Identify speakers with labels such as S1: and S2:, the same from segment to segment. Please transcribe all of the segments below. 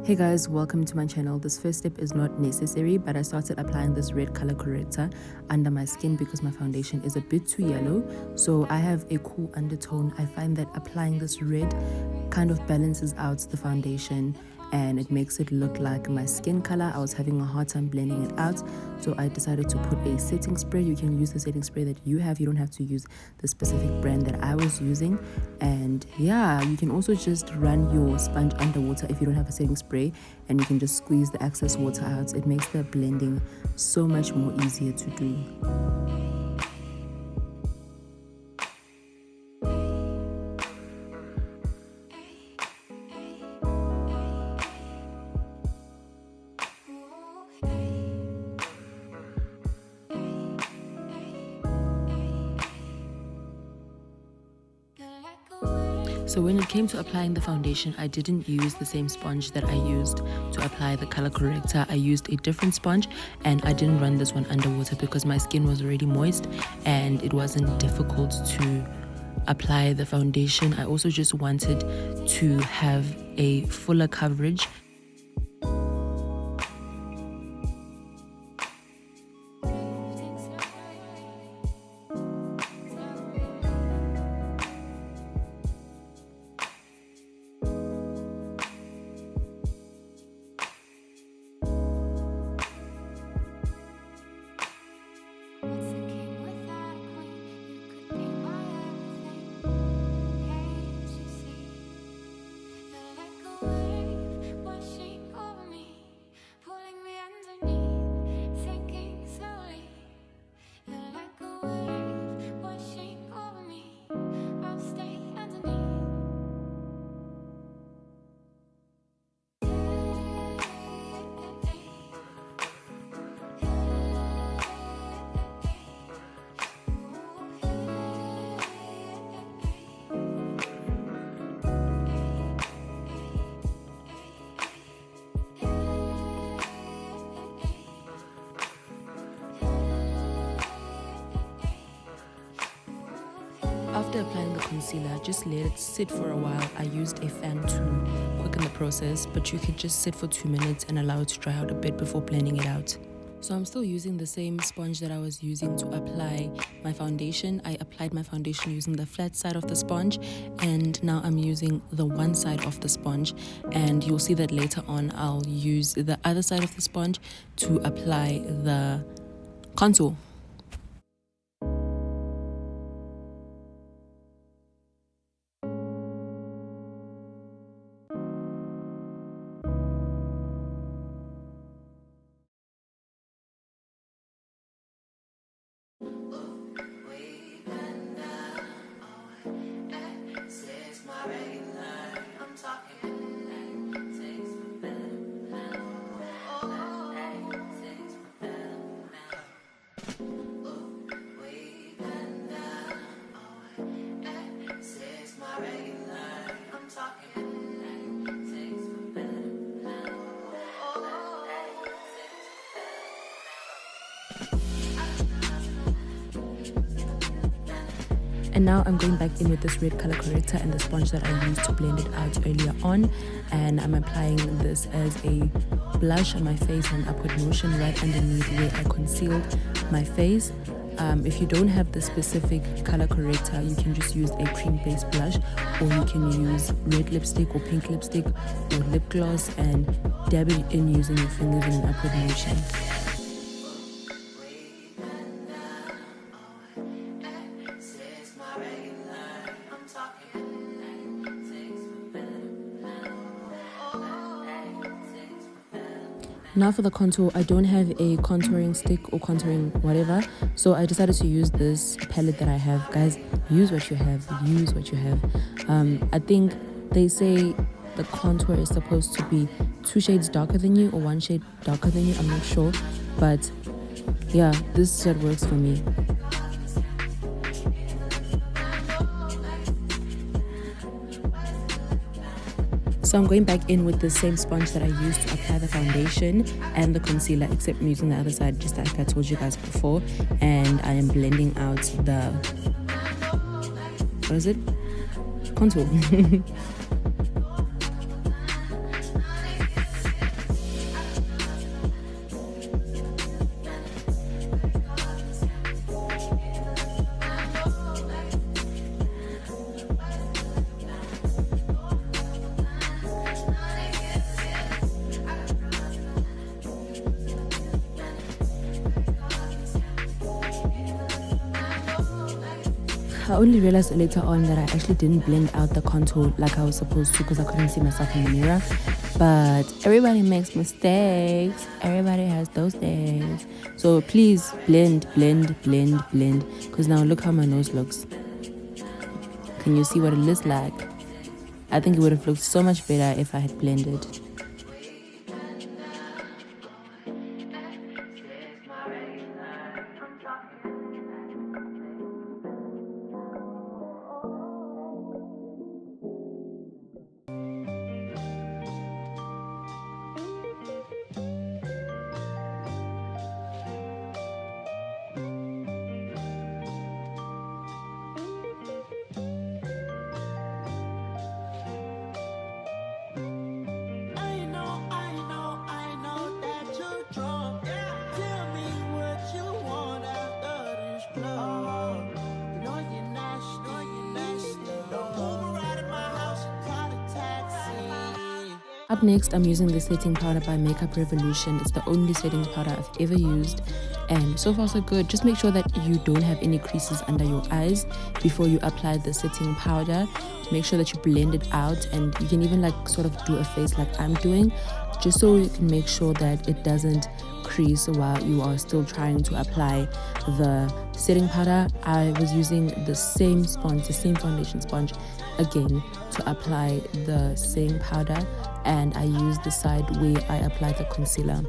S1: Hey guys, welcome to my channel. This first step is not necessary, but I started applying this red color corrector under my skin because my foundation is a bit too yellow. So I have a cool undertone. I find that applying this red kind of balances out the foundation and it makes it look like my skin color. I was having a hard time blending it out, so I decided to put a setting spray. You can use the setting spray that you have. You don't have to use the specific brand that I was using. And yeah, you can also just run your sponge underwater if you don't have a setting spray, and you can just squeeze the excess water out. It makes the blending so much more easier to do. So when it came to applying the foundation, I didn't use the same sponge that I used to apply the color corrector. I used a different sponge, and I didn't run this one underwater because my skin was already moist and it wasn't difficult to apply the foundation. I also just wanted to have a fuller coverage. After applying the concealer, just let it sit for a while. I used a fan to quicken the process, but you could just sit for 2 minutes and allow it to dry out a bit before blending it out. So I'm still using the same sponge that I was using to apply my foundation. I applied my foundation using the flat side of the sponge, and now I'm using the one side of the sponge, and you'll see that later on I'll use the other side of the sponge to apply the contour. And now I'm going back in with this red color corrector and the sponge that I used to blend it out earlier on, and I'm applying this as a blush on my face in an upward motion right underneath where I concealed my face. If you don't have the specific color corrector, you can just use a cream-based blush, or you can use red lipstick or pink lipstick or lip gloss and dab it in using your fingers in an upward motion. Now for the contour, I don't have a contouring stick or contouring whatever, so I decided to use this palette that I have. Guys, use what you have, use what you have. I think they say the contour is supposed to be 2 shades darker than you or 1 shade darker than you, I'm not sure, but yeah, this is what works for me. So I'm going back in with the same sponge that I used to apply the foundation and the concealer, except I'm using the other side just like I told you guys before, and I am blending out the, what is it? Contour. I only realized later on that I actually didn't blend out the contour like I was supposed to because I couldn't see myself in the mirror. But everybody makes mistakes. Everybody has those days. So please blend, blend, blend, blend. Because now look how my nose looks. Can you see what it looks like? I think it would have looked so much better if I had blended. Up next, I'm using the setting powder by Makeup Revolution. It's the only setting powder I've ever used, and so far so good. Just make sure that you don't have any creases under your eyes before you apply the setting powder. Make sure that you blend it out, and you can even like sort of do a face like I'm doing, just so you can make sure that it doesn't crease while you are still trying to apply the setting powder. I was using the same sponge, the same foundation sponge again to apply the setting powder, and I used the side where I applied the concealer.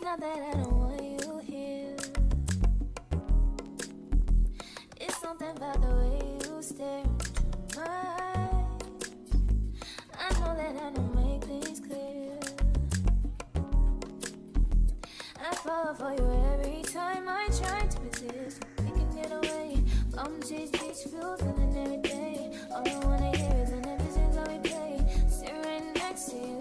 S2: Not that I don't want you here. It's something about the way you stare into my eyes. I know that I don't make things clear. I fall for you every time I try to resist. We can get away from chase beach views and every day. All I wanna hear is an episode that we play. Sit right next to you.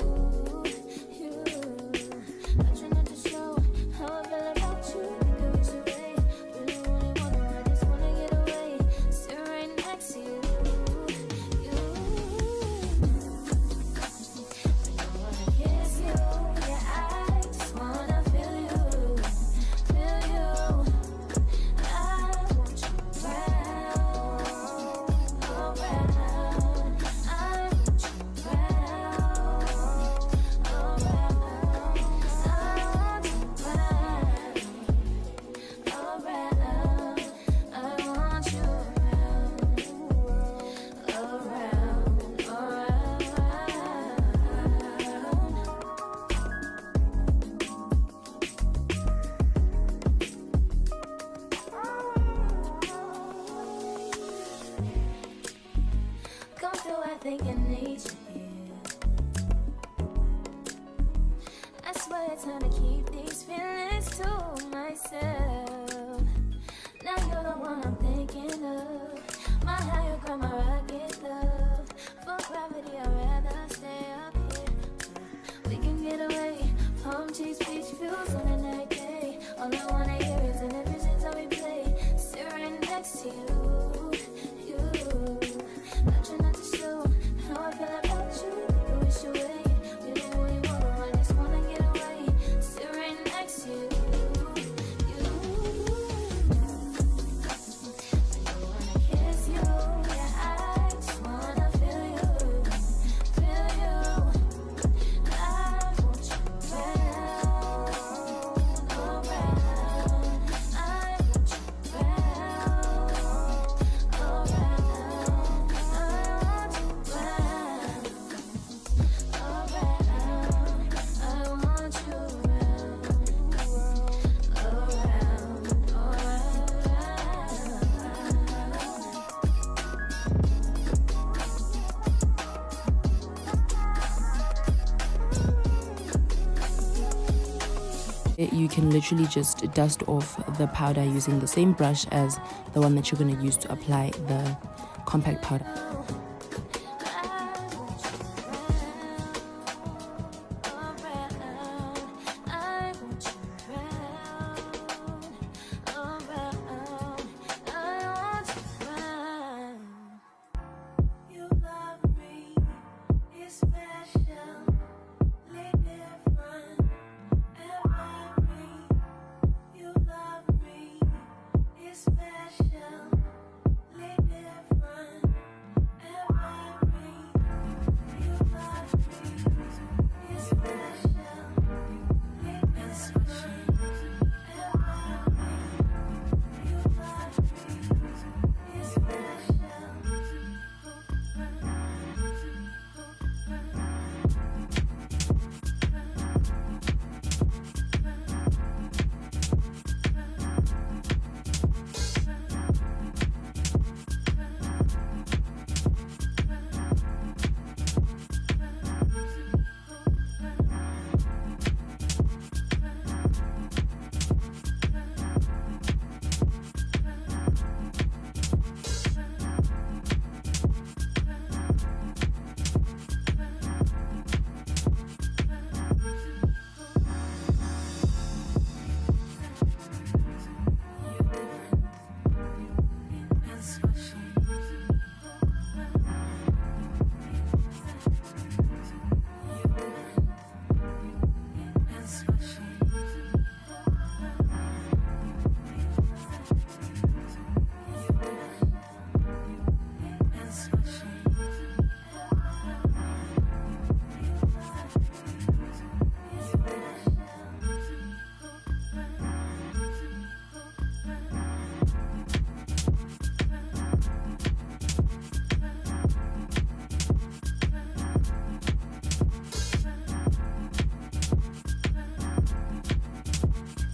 S2: think I need you here. I swear it's time to keep these feelings to myself. Now you're the one I'm thinking All I wanna hear is an ever how we play. Sit right next to you. I try not to show how I feel about you. You wish away. We don't really want, I just wanna get away. Sit right next to you. I wanna kiss you. Yeah, I just wanna feel you. Feel you. I want you around. I want you around.
S1: You can literally just dust off the powder using the same brush as the one that you're going to use to apply the compact powder.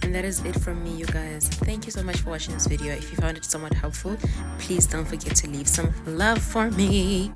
S1: And that is it from me, you guys. Thank you so much for watching this video. If you found it somewhat helpful, please don't forget to leave some love for me.